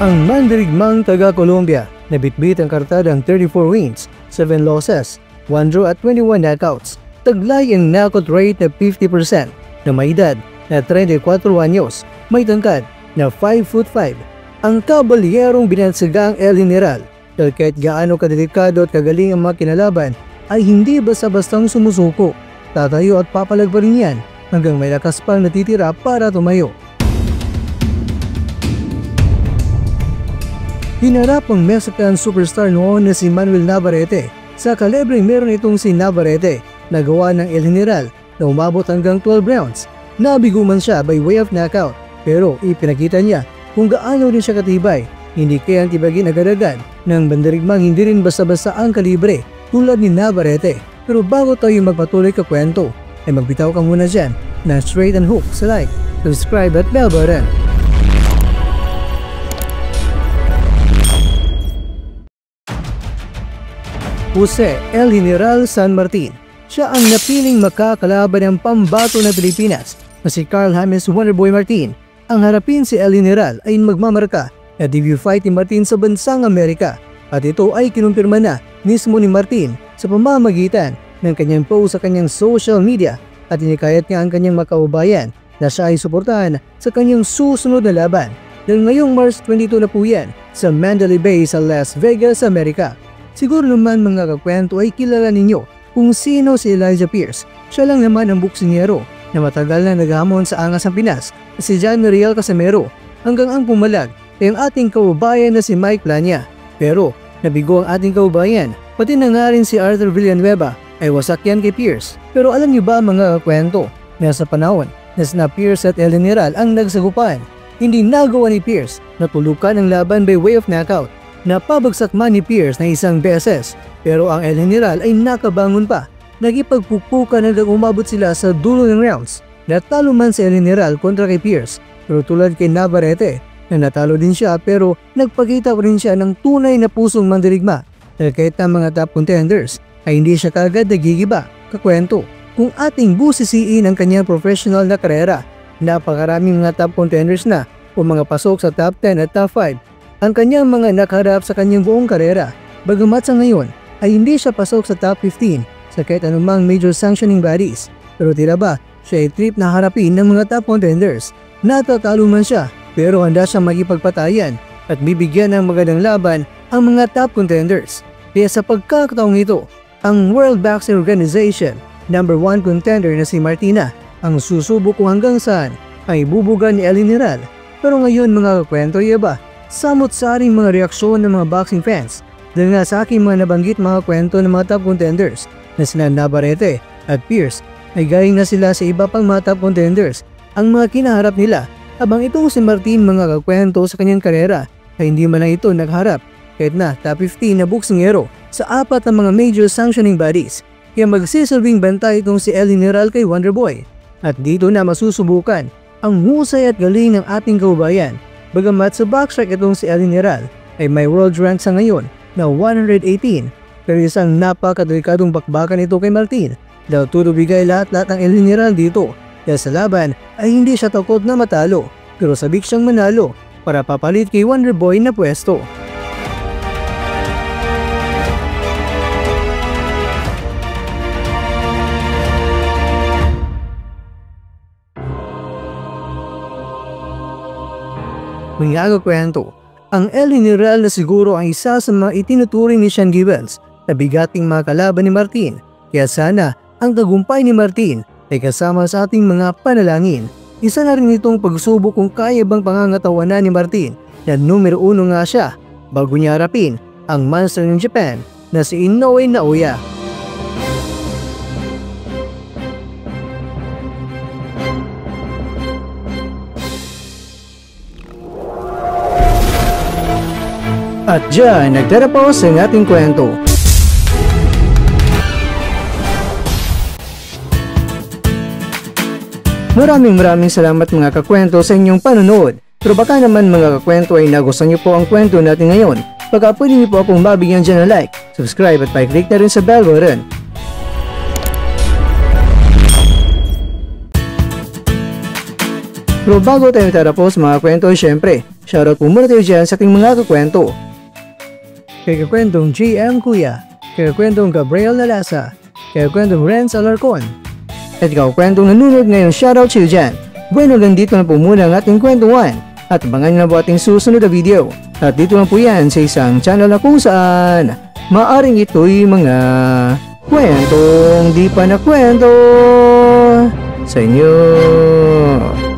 Ang mandirigmang taga-Colombia na bitbit ang kartadang 34 wins, 7 losses, 1 draw at 21 knockouts. Taglay ang knockout rate na 50%, na may edad na 34 anyos, may tangkad na 5'5". Ang kabalyerong binansagang El General dahil kahit gaano kadelikado at kagaling ang mga kinalaban ay hindi basta-bastang sumusuko. Tatayo at papalag pa rin yan hanggang may lakas pang natitira para tumayo. Hinarap ang Mexican superstar noon na si Manuel Navarrete. Sa kalebreng meron itong si Navarrete na gawa ng El General na umabot hanggang 12 rounds. Nabigo man siya by way of knockout pero ipinakita niya kung gaano rin siya katibay. Hindi kayang tibagin agad-agad ng bandirigmang hindi rin basta-basta ang kalibre tulad ni Navarrete. Pero bago tayo magpatuloy ka kwento ay magbitaw ka muna dyan na straight and hook sa like, subscribe at bell button. Jose El General San Martin. Siya ang napiling makakalaban ng pambato ng Pilipinas na si Carl James Wonderboy Martin. Ang harapin si El General ay magmamarka na debut fight ni Martin sa bansang Amerika at ito ay kinumpirma na mismo ni Martin sa pamamagitan ng kanyang post sa kanyang social media at inikayat niya ang kanyang makaubayan na siya ay suportahan sa kanyang susunod na laban dahil ngayong March 22 na po yan sa Mandalay Bay sa Las Vegas, Amerika. Siguro naman mga kakwento ay kilala ninyo kung sino si Elijah Pierce. Siya lang naman ang boksingero na matagal na naghamon sa angas ng Pinas na si John Miriel Casimero hanggang ang pumalag ay ang ating kaubayan na si Mike Plania. Pero nabigo ang ating kaubayan, pati na nga rin si Arthur Villanueva ay wasak yan kay Pierce. Pero alam niyo ba mga kakwento na sa panahon na sina Pierce at El General ang nagsagupan, hindi nagawa ni Pierce na tulukan ang laban by way of knockout. Napabagsak man ni Pierce na isang beses pero ang El General ay nakabangon pa. Nagipagpukpukan hanggang umabot sila sa dulo ng rounds. Natalo man si El General kontra kay Pierce pero tulad kay Navarrete na natalo din siya pero nagpakita pa rin siya ng tunay na pusong mandirigma dahil kahit ang mga top contenders ay hindi siya kaagad nagigiba. Kakwento, kung ating busisiin ang kanyang professional na karera, napakaraming mga top contenders na o mga pasok sa top 10 at top 5 ang kanyang mga nakaharap sa kanyang buong karera. Bagamat sa ngayon ay hindi siya pasok sa top 15 sa kahit anumang major sanctioning bodies. Pero tila ba siya ay trip na harapin ng mga top contenders. Natatalo man siya pero handa siyang magipagpatayan at bibigyan ng magandang laban ang mga top contenders. Kaya sa pagkakataong ito, ang World Boxing Organization #1 contender na si Martina ang susubok kung hanggang saan ay bubugan ni El General. Pero ngayon mga kakwento, ba? Samot-saring mga reaksyon ng mga boxing fans dahil nga sa aking mga nabanggit mga kwento ng mga top contenders na sina Navarrete at Pierce ay galing na sila sa iba pang mga top contenders ang mga kinaharap nila habang itong si Martin mga kakwento sa kanyang karera ay hindi man lang ito nagharap kahit na top 15 na boksingero sa 4 na mga major sanctioning bodies. Kaya magsisilbing bantay itong si El General kay Wonderboy at dito na masusubukan ang husay at galing ng ating kaubayan. Bagamat sa box rank itong si El General ay may world rank sa ngayon na 118 pero isang napakadelikadong bakbakan ito kay Martin dahil tutubigay lahat-lahat ng El General dito dahil sa laban ay hindi siya takot na matalo pero sabik siyang manalo para papalit kay Wonderboy na pwesto. Mga kwento, ang El General na siguro ang isa sa mga itinuturing ni Sean Gibbons na bigating mga kalaban ni Martin. Kaya sana ang tagumpay ni Martin ay kasama sa ating mga panalangin. Isa na rin itong pagsubok kung kaya bang pangangatawanan ni Martin na numero 1 nga siya bago niya harapin ang monster ng Japan na si Inoue Naoya. At dyan, nagtatapos ang ating kwento. Maraming salamat mga kakwento sa inyong panonood. Pero baka naman mga kakwento ay nagustuhan niyo po ang kwento natin ngayon. Baka pwede niyo po akong mabigyan dyan ng like, subscribe at pa-click na rin sa bell button. Pero bago tayo tatapos mga kwento, syempre, Shoutout po muna tayo dyan sa ating mga kakwento. Kay kakwentong JM Kuya, kay kakwentong Gabriel Nalasa, kay kakwentong Renz Alarcon, at kakwentong nanonood ngayon, shoutout sa'yo dyan. Bueno, dito na po muna ang ating kwentuhan at abangan nyo na po ating susunod na video. At dito lang po yan sa isang channel na kung saan maaring ito'y mga kwentong di pa na kwento sa inyo.